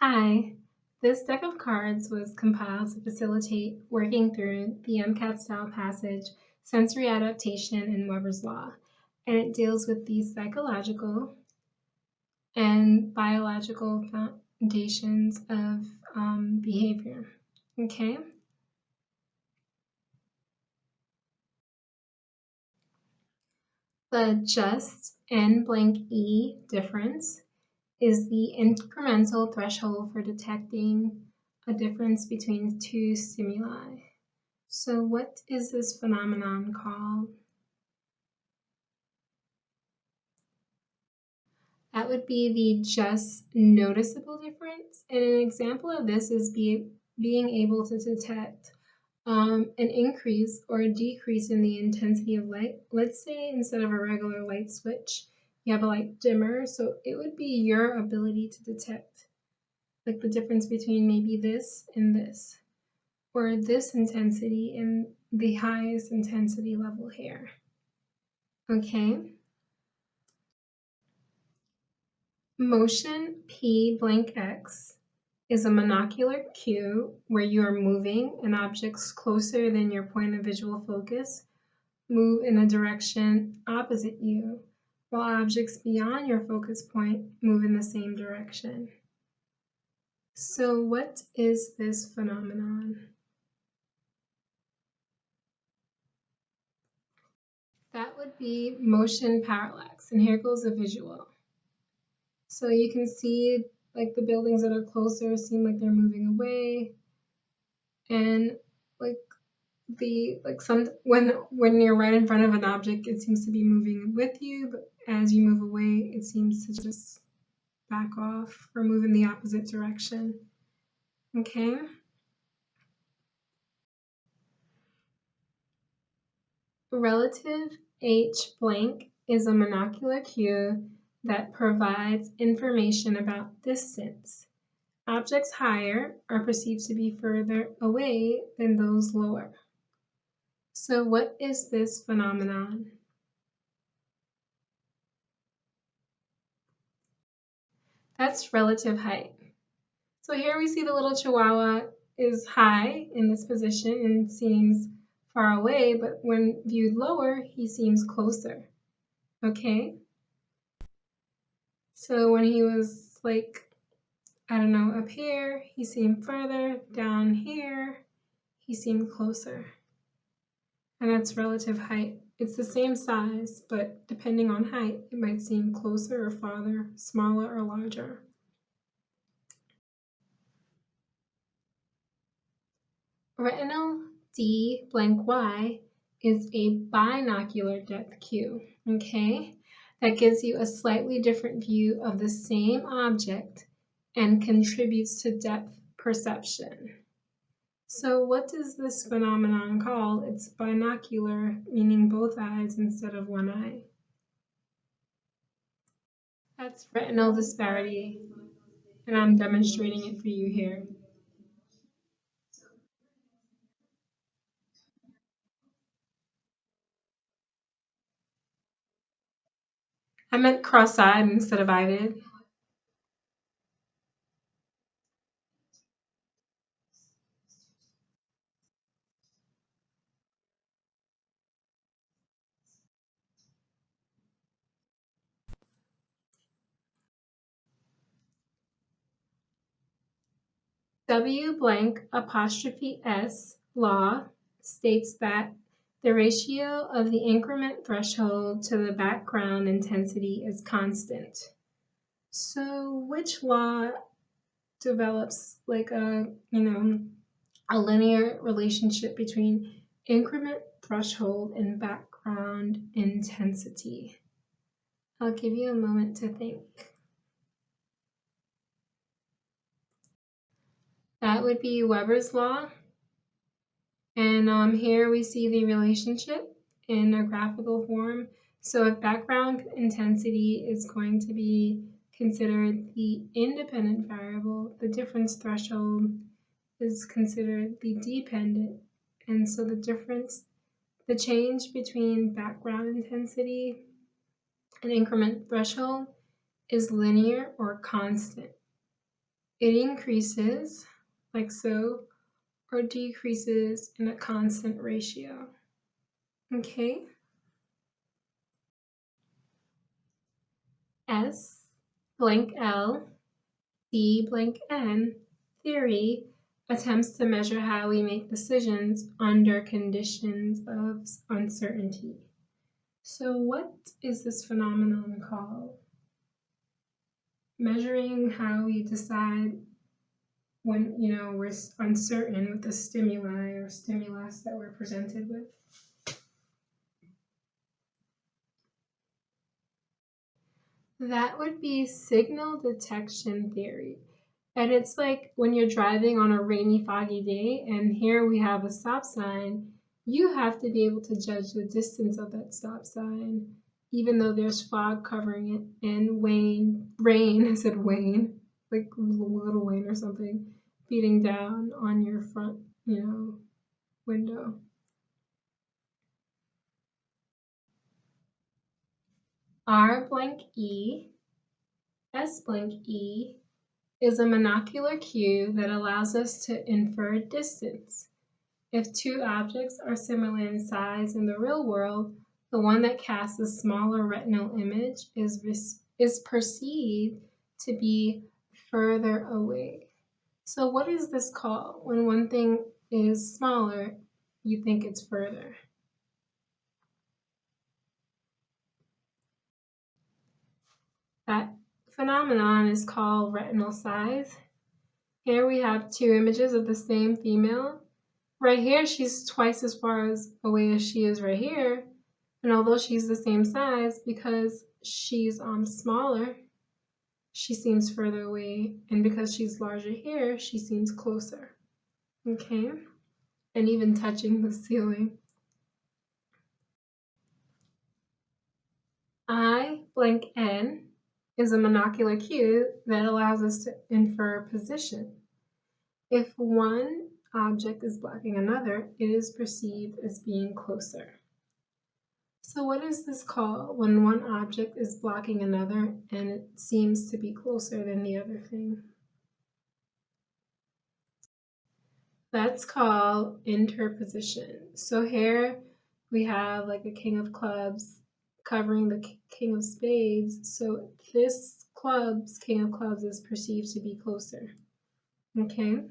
Hi, this deck of cards was compiled to facilitate working through the MCAT style passage, sensory adaptation in Weber's Law, and it deals with the psychological and biological foundations of behavior. Okay? The just n blank e difference is the incremental threshold for detecting a difference between two stimuli. So what is this phenomenon called? That would be the just noticeable difference. And an example of this is being able to detect an increase or a decrease in the intensity of light. Let's say instead of a regular light switch, you have a light dimmer. So it would be your ability to detect like the difference between maybe this and this, or this intensity and the highest intensity level here. Okay. Motion P blank X is a monocular cue where you are moving and objects closer than your point of visual focus move in a direction opposite you, while objects beyond your focus point move in the same direction. So what is this phenomenon? That would be motion parallax, and here goes a visual. So you can see like the buildings that are closer seem like they're moving away, and like when you're right in front of an object, it seems to be moving with you, but as you move away, it seems to just back off or move in the opposite direction. Okay. Relative H blank is a monocular cue that provides information about distance. Objects higher are perceived to be further away than those lower. So what is this phenomenon? That's relative height. So here we see the little chihuahua is high in this position and seems far away, but when viewed lower, he seems closer. Okay? So when he was like, I don't know, up here, he seemed further. Down here, he seemed closer. And that's relative height. It's the same size, but depending on height, it might seem closer or farther, smaller or larger. Retinal D blank Y is a binocular depth cue, okay? That gives you a slightly different view of the same object and contributes to depth perception. So what is this phenomenon called? It's binocular, meaning both eyes instead of one eye. That's retinal disparity, and I'm demonstrating it for you here. I meant cross-eyed instead of eyed. W blank apostrophe S law states that the ratio of the increment threshold to the background intensity is constant. So which law develops like a linear relationship between increment threshold and background intensity? I'll give you a moment to think. That would be Weber's law. And here we see the relationship in a graphical form. So if background intensity is going to be considered the independent variable, the difference threshold is considered the dependent. And so the change between background intensity and increment threshold is linear or constant. it increases like so, or decreases in a constant ratio. Okay? S blank L, D blank N theory attempts to measure how we make decisions under conditions of uncertainty. So what is this phenomenon called? Measuring how we decide when, we're uncertain with the stimuli or stimulus that we're presented with. That would be signal detection theory. And it's like when you're driving on a rainy, foggy day, and here we have a stop sign, you have to be able to judge the distance of that stop sign, even though there's fog covering it and rain, I said Wayne, like Little Wayne or something, beating down on your front, window. R blank E, S blank E is a monocular cue that allows us to infer distance. If two objects are similar in size in the real world, the one that casts a smaller retinal image is perceived to be further away. So what is this called? When one thing is smaller, you think it's further. That phenomenon is called retinal size. Here we have two images of the same female. Right here, she's twice as far away as she is right here. And although she's the same size, because she's smaller, she seems further away. And because she's larger here, she seems closer. Okay? And even touching the ceiling. I blank N is a monocular cue that allows us to infer position. If one object is blocking another, it is perceived as being closer. So what is this called when one object is blocking another and it seems to be closer than the other thing? That's called interposition. So here we have like a king of clubs covering the king of spades. So this king of clubs is perceived to be closer. Okay?